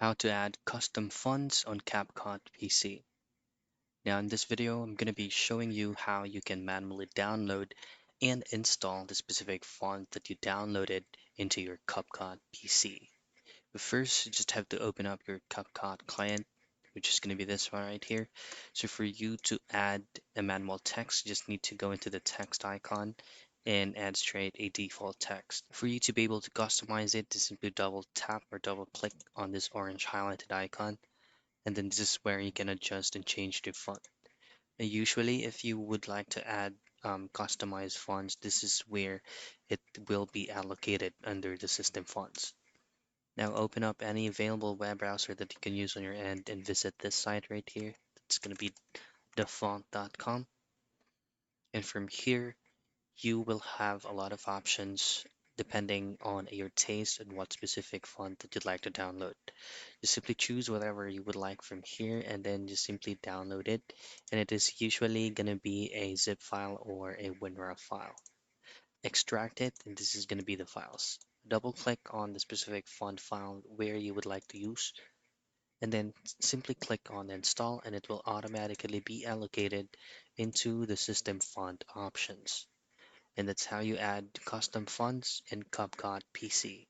how to add custom fonts on CapCut PC. Now in this video, I'm going to be showing you how you can manually download and install the specific font that you downloaded into your CapCut PC. But first, you just have to open up your CapCut client, which is going to be this one right here. So for you to add a manual text, you just need to go into the text icon and add straight a default text. For you to be able to customize it, just simply double tap or double click on this orange highlighted icon, and then this is where you can adjust and change the font. And usually, if you would like to add customized fonts, this is where it will be allocated under the system fonts. Now open up any available web browser that you can use on your end and visit this site right here. It's going to be thefont.com. And from here, you will have a lot of options depending on your taste and what specific font that you'd like to download. Just simply choose whatever you would like from here and then just simply download it. And it is usually going to be a zip file or a WinRAR file. Extract it, and this is going to be the files. Double click on the specific font file where you would like to use, and then simply click on install, and it will automatically be allocated into the system font options. And that's how you add custom fonts in CapCut PC.